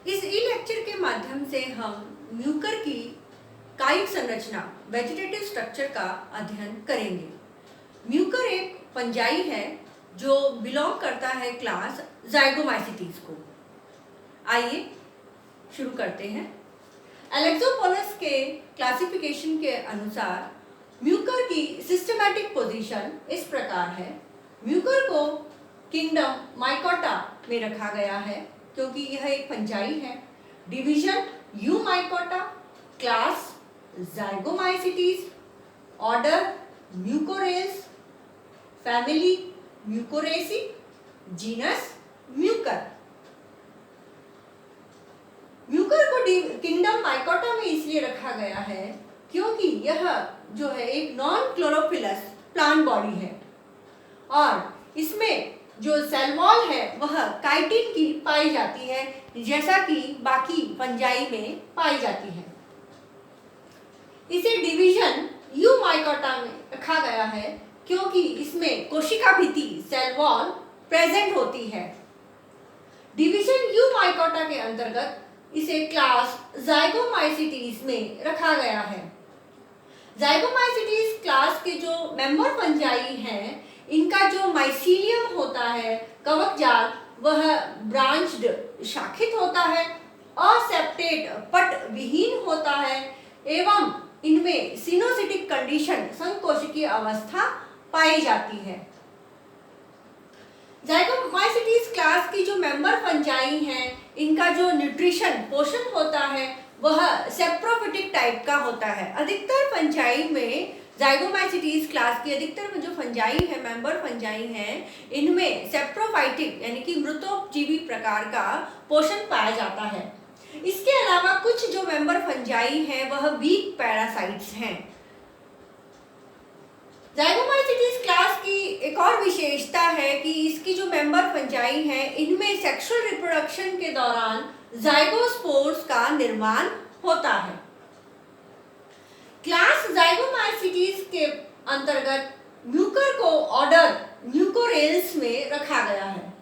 इस ई लेक्चर के माध्यम से हम म्यूकर की कायिक संरचना वेजिटेटिव स्ट्रक्चर का अध्ययन करेंगे। म्यूकर एक फंजाई है जो बिलोंग करता है क्लास ज़ाइगोमाइसीटीज को। आइए शुरू करते हैं। एलेक्सोपोलस के क्लासिफिकेशन के अनुसार म्यूकर की सिस्टमैटिक पोजीशन इस प्रकार है। म्यूकर को किंगडम माइकोटा में रखा गया है क्योंकि यह एक फंजाई है। Division Eumycota, class Zygomycetes, order Mucorales, family Mucoraceae, genus Mucor. Mucor को किंगडम माइकोटा में इसलिए रखा गया है क्योंकि यह जो है एक नॉन क्लोरोफिलस प्लांट बॉडी है और इसमें जो सेल वॉल है वह काइटिन की पाई जाती है, जैसा कि बाकी फंजाई में पाई जाती है। इसे डिवीजन यू माइकोटा में रखा गया है क्योंकि इसमें कोशिका भित्ति सेल वॉल प्रेजेंट होती है। डिवीजन यू माइकोटा के अंतर्गत इसे क्लास ज़ाइगोमाइसीटीज में रखा गया है। ज़ाइगोमाइसीटीज क्लास के जो मेंबर फंजाई हैं, इनका जो माइसीलियम होता है, कवक जाल, वह ब्रांच्ड शाखित होता है, असेप्टेट पट विहीन होता है एवं इनमें सिनोसिटिक कंडीशन संकोशिकीय अवस्था पाई जाती है। ज़ाइगोमाइसीटीज क्लास की जो मेंबर फंजाई हैं, इनका जो न्यूट्रिशन पोषण होता है वह सेप्रोफिटिक टाइप का होता है। अधिकतर फंजाई में ज़ाइगोमाइसीटीज क्लास की अधिकतर जो फंजाई है, मेंबर फंजाई हैं, इनमें सेप्रोफाइटिक यानी कि मृतोपजीवी प्रकार का पोषण पाया जाता है। इसके अलावा कुछ जो मेंबर फंजाई हैं वह वीक पैरासाइट्स हैं। ज़ाइगोमाइसीटीज क्लास की एक और विशेषता है कि इसकी जो मेंबर फंजाई हैं, इनमें सेक्सुअल रिप्रोडक्शन के दौरान ज़ाइगोस्पोर्स का निर्माण होता है। क्लास ज़ाइगोमाइसीटीज के अंतर्गत म्यूकर को ऑर्डर म्यूकोरेल्स में रखा गया है।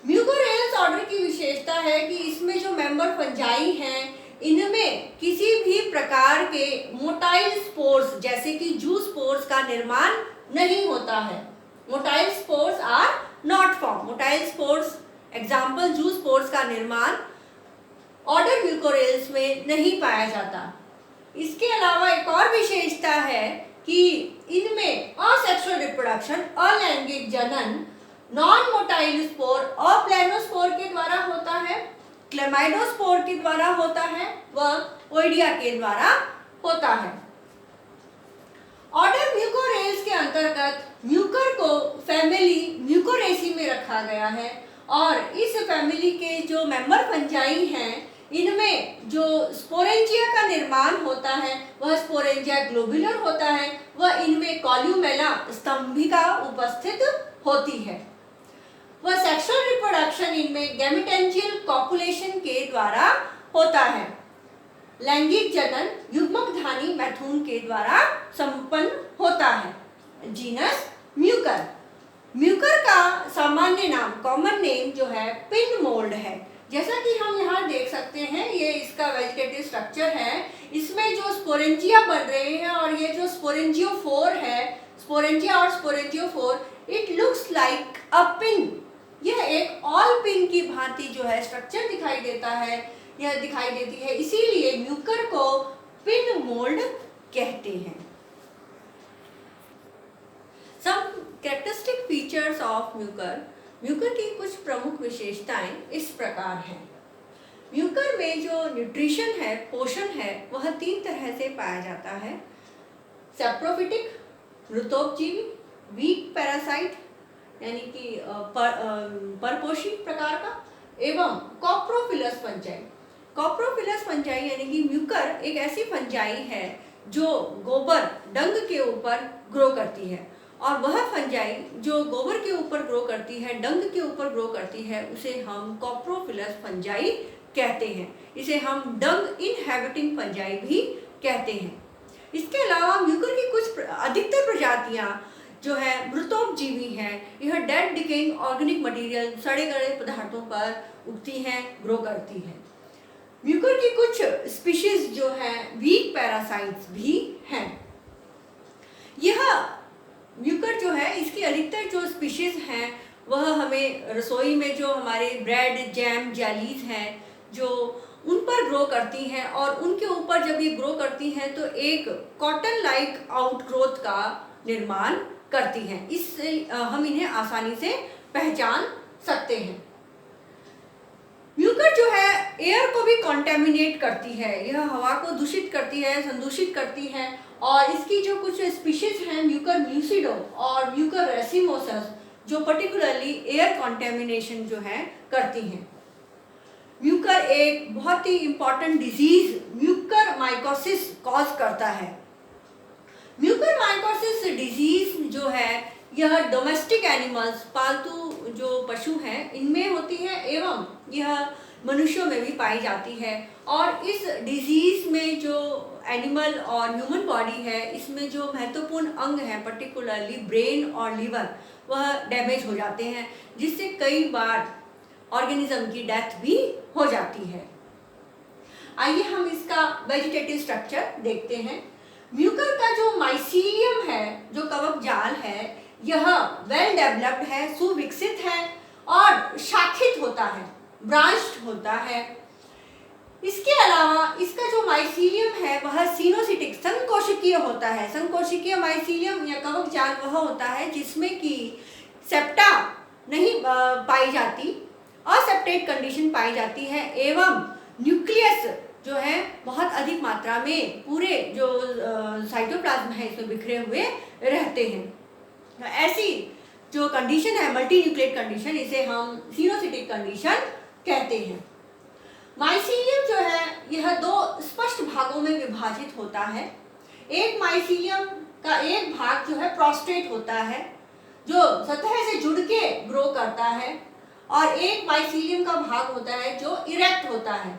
म्यूकोरेल्स ऑर्डर की विशेषता है कि इसमें जो मेंबर फंजाई हैं, इनमें किसी भी प्रकार के मोटाइल स्पोर्स जैसे कि जू स्पोर्स का निर्माण नहीं होता है। Motile spores are not form. Motile spores example zoospores का निर्माण ऑर्डर म्यूकोरेल्स में नहीं पाया जाता। इसके अलावा एक और विशेषता है कि इनमें असेक्सुअल रिप्रोडक्शन, अलैंगिक जनन नॉन मोटाइल स्पोर अप्लेनोस्पोर के द्वारा होता है, क्लेमाइडोस्पोर के द्वारा होता है व ओइडिया के द्वारा होता है। ऑर्डर म्यूकोरेल्स के अंतर्गत म्यूकर को फैमिली म्यूकोरेसी में रखा गया है और इस फैमिली के जो मेंबर फंजाई हैं, इनमें जो स्पोरेंजिया का निर्माण होता है वह स्पोरेंजिया ग्लोबुलर होता है व इनमें कॉल्यूमेला स्तंभिका उपस्थित होती है। वह सेक्सुअल रिप्रोडक्शन इनमें गैमेटेंजियल कॉपुलेशन के द्वारा होता है। लैंगिक जनन युग्मकधानी मैथुन के द्वारा संपन्न होता है। Genus Mucor. म्यूकर का सामान्य नाम, कॉमन नेम जो है पिन मोल्ड है। जैसा कि हम यहाँ देख सकते हैं, ये इसका वेजिटेटिव स्ट्रक्चर है। इसमें जो स्पोरेंजिया बन रहे हैं और ये जो स्पोरेंजियोफोर है, स्पोरेंजिया और sporangiophore, it looks like a pin. यह एक ऑल पिन की भांति जो है स्ट्रक्चर दिखाई देता है, यह दिखाई देती है, इसीलिए म्यूकर को पिन मोल्ड कहते हैं। Some characteristic features of Mucor. Mucor की कुछ प्रमुख विशेषताएं इस प्रकार हैं। म्यूकर में जो न्यूट्रिशन है, पोषण है, वह 3 तरह से पाया जाता है। सेप्रोफिटिक मृतोपजीवी, वीक पैरासाइट यानी कि परपोषी प्रकार का, एवं कॉप्रोफिलस फंजाई। कॉप्रोफिलस फंजाई यानी कि म्यूकर एक ऐसी फंजाई है जो गोबर डंग के ऊपर ग्रो करती है और वह फंजाई जो गोबर के ऊपर ग्रो करती है, डंग के ऊपर ग्रो करती है, उसे हम कॉप्रोफिलस फंजाई कहते हैं। इसे हम डंग इनहैबिटिंग फंजाई भी कहते हैं। इसके अलावा म्यूकर की कुछ अधिकतर प्रजातियां जो है मृतोपजीवी हैं। यह डेड डिकेइंग ऑर्गेनिक मटेरियल, सड़े गले पदार्थों पर उगती हैं, ग्रो करती हैं। म्यूकर की कुछ स्पीशीज जो हैं वीक पैरासाइट्स भी हैं। यह म्यूकर जो है इसकी अधिकतर जो स्पीशीज हैं वह हमें रसोई में जो हमारे ब्रेड जैम जेलीज हैं जो उन पर ग्रो करती हैं, और उनके ऊपर जब ये ग्रो करती हैं तो एक कॉटन लाइक आउटग्रोथ का निर्माण करती हैं। इससे हम इन्हें आसानी से पहचान सकते हैं। म्यूकर जो है एयर को भी कॉन्टेमिनेट करती है, यह हवा को दूषित करती है, संदूषित करती है, और इसकी जो कुछ स्पीशीज हैं म्यूकर म्यूसिडो और म्यूकर रेसिमोसस जो पर्टिकुलरली एयर कॉन्टेमिनेशन जो है करती हैं। म्यूकर एक बहुत ही important disease mucormycosis cause करता है। म्यूकर माइकोसिस डिजीज जो है यह डोमेस्टिक एनिमल्स पालतू जो पशु हैं इनमें होती है एवं यह मनुष्यों में भी पाई जाती है। और इस डिजीज में जो एनिमल और ह्यूमन बॉडी है इसमें जो महत्वपूर्ण अंग हैं पर्टिकुलरली ब्रेन और लीवर वह डैमेज हो जाते हैं, जिससे कई बार ऑर्गेनिज्म की डेथ भी हो जाती है। आइए हम इसका वेजिटेटिव स्ट्रक्चर देखते हैं। म्यूकर का जो माइसीलियम है जो कवक जाल है यह वेल डेवलप्ड है, सुविकसित है और शाखित होता है, ब्रांच्ड होता है। इसके अलावा इसका जो माइसीलियम है वह सिनोसिटिक संकोशिकीय होता है। संकोशिकीय माइसीलियम या कवक जाल वह होता है जिसमें कि सेप्टा नहीं पाई जाती, असेप्टेट कंडीशन पाई जाती है, एवं न्यूक्लियस जो है बहुत अधिक मात्रा में पूरे जो साइटोप्लाज्म है इसमें बिखरे हुए रहते हैं। ऐसी जो कंडीशन है मल्टी न्यूक्लिएट कंडीशन, इसे हम सिनोसिटिक कंडीशन कहते हैं। माइसीलियम जो है यह दो स्पष्ट भागों में विभाजित होता है। एक माइसीलियम का एक भाग जो है प्रोस्ट्रेट होता है जो सतह से जुड़ के ग्रो करता है, और एक माइसीलियम का भाग होता है जो इरेक्ट होता है।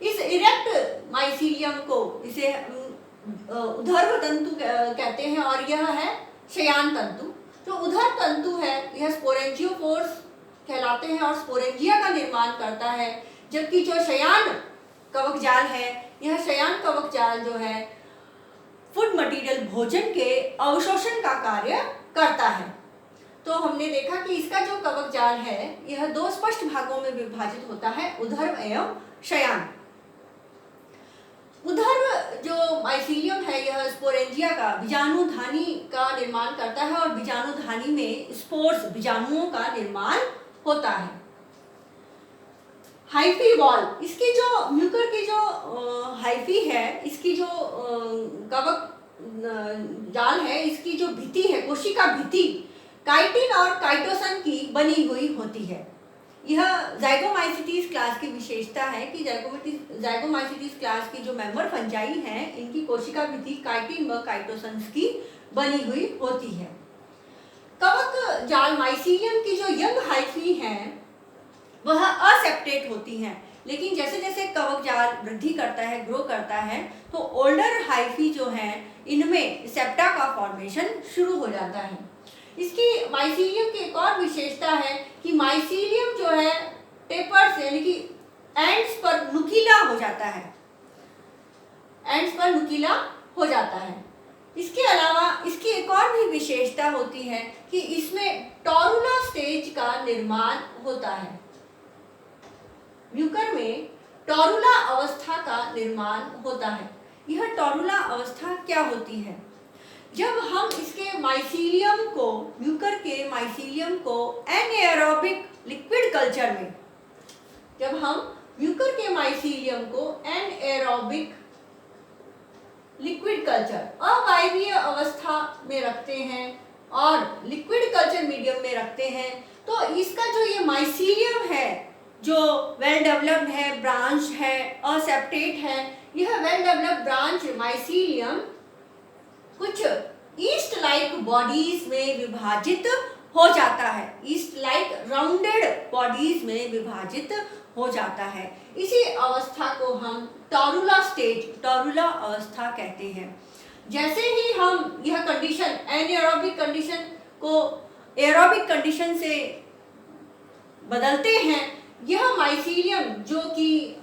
इस इरेक्ट माइसीलियम को इसे ऊर्ध्व तंतु कहते हैं, और यह है शयान तंतु। जो ऊर्ध्व तंतु है यह स्पोरेंजियोफोर्स कहलाते हैं और स्पोरेंजिया का निर्माण करता है, जबकि जो शयान कवक जाल है यह शयान कवक जाल जो है फूड मटेरियल भोजन के अवशोषण का कार्य करता है। तो हमने देखा कि इसका जो कवक जाल है यह दो स्पष्ट भागों में विभाजित होता है, ऊर्ध्व एवं शयान। ऊर्ध्व जो माइसीलियम है यह स्पोरेंजिया का बीजाणुधानी का निर्माण करता है, और बीजाणुधानी में स्पोर्स बीजाणुओं का निर्माण होता है। हाइफी वॉल, इसकी जो म्यूकर की जो हाइफी है, इसकी जो कवक जाल है, इसकी जो भित्ति है कोशिका भित्ति काइटिन और काइटोसन की बनी हुई होती है। यह जाइगोमाइसिटीज क्लास की विशेषता है कि जाइगोमाइसिटीज क्लास की जो मेंबर फंजाई हैं इनकी कोशिका भित्ति काइटिन व काइटोसन की बनी हुई होती है। कवक जाल माइसीलियम की जो यंग हाइफी हैं वह असेप्टेट होती हैं, लेकिन जैसे जैसे कवक जाल वृद्धि करता है, ग्रो करता है, तो ओल्डर हाइफी जो है इनमें सेप्टा का फॉर्मेशन शुरू हो जाता है। इसकी माइसीलियम की एक और विशेषता है कि माइसीलियम जो है टेपर्स यानी कि एंड्स पर नुकीला हो जाता है, एंड्स पर नुकीला हो जाता है। इसके अलावा इसकी एक और भी विशेषता होती है कि इसमें टोरुला स्टेज का निर्माण होता है। म्यूकर में टोरुला अवस्था का निर्माण होता है। यह टोरुला अवस्था क्या होती है? जब हम इसके माइसीलियम को, म्यूकर के माइसीलियम को एनएरोबिक लिक्विड कल्चर में, जब हम म्यूकर के माइसीलियम को एनएरोबिक लिक्विड कल्चर अवायवीय अवस्था में रखते हैं और लिक्विड कल्चर मीडियम में रखते हैं, तो इसका जो ये माइसीलियम है जो वेल डेवलप्ड है, ब्रांच है, असेप्टेट है, यह वेल डेवलप्ड ब्रांच माइसीलियम कुछ ईस्ट लाइक बॉडीज में विभाजित हो जाता है, ईस्ट लाइक राउंडेड बॉडीज में विभाजित हो जाता है। इसी अवस्था को हम टोरुला स्टेज, टोरुला अवस्था कहते हैं। जैसे ही हम यह कंडीशन एनएरोबिक कंडीशन को एरोबिक कंडीशन से बदलते हैं, यह माइसीलियम जो कि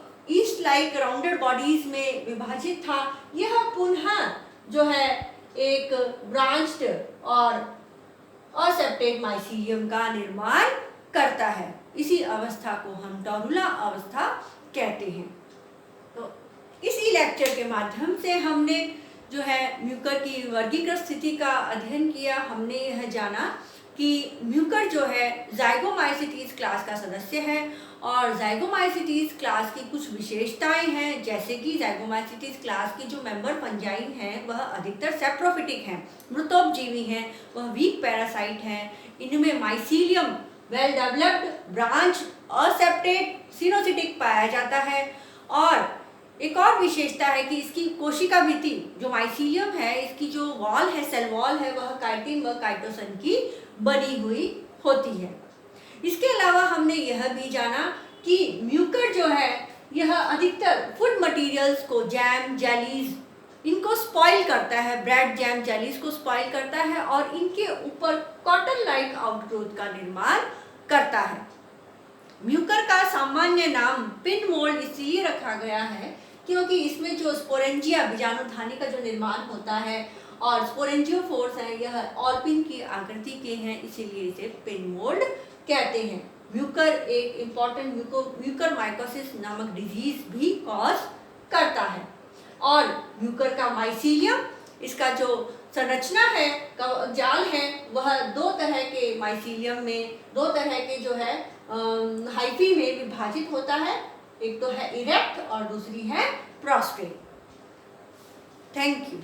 लाइक राउंडेड बॉडीज में विभाजित था, यह पुनः जो है एक ब्रांच्ड और असेप्टेड माइसीलियम का निर्माण करता है। इसी अवस्था को हम टॉरुला अवस्था कहते हैं। तो इसी लेक्चर के माध्यम से हमने जो है म्यूकर की वर्गीकृत स्थिति का अध्ययन किया। हमने यह जाना कि म्यूकर जो है ज़ाइगोमाइसीटीज क्लास का सदस्य है और ज़ाइगोमाइसीटीज क्लास की कुछ विशेषताएं हैं, जैसे कि ज़ाइगोमाइसीटीज क्लास की जो मेंबर फंजाई हैं वह अधिकतर सेप्रोफिटिक हैं, मृतोपजीवी हैं, वह वीक पैरासाइट हैं। इनमें mycelium well developed, branch, aseptate, coenocytic पाया जाता है। और एक और विशेषता है कि इसकी कोशिका भित्ति जो माइसीलियम है, इसकी जो वॉल है, सेल वॉल है, वह काइटिन व काइटोसन की बनी हुई होती है। इसके अलावा हमने यह भी जाना कि म्यूकर जो है यह अधिकतर फूड मटेरियल्स को, जैम, जेलीज, इनको स्पॉइल करता है, ब्रेड, जैम, जेलीज को स्पॉइल करता है और इनके ऊपर कॉटन लाइक आउटग्रोथ का निर्माण करता है। म्यूकर का सामान्य नाम पिन मोल्ड इसलिए रखा गया है क्योंकि इसमें जो स्पोरेंजिया, बीजाणुधानी का जो निर्माण होता है और स्पोरेंजियोफोर्स है, यह ऑलपिन की आकृति के हैं, इसीलिए इसे पिन मोल्ड कहते हैं। म्यूकर एक इम्पॉर्टेंट म्यूकर माइकोसिस नामक डिजीज भी कॉज करता है। और म्यूकर का माइसीलियम, इसका जो संरचना है, जाल है, वह दो तरह के माइसीलियम में, दो तरह के जो है हाइफी में विभाजित होता है। एक तो है इरेक्ट और दूसरी है प्रोस्ट्रेट। Thank you.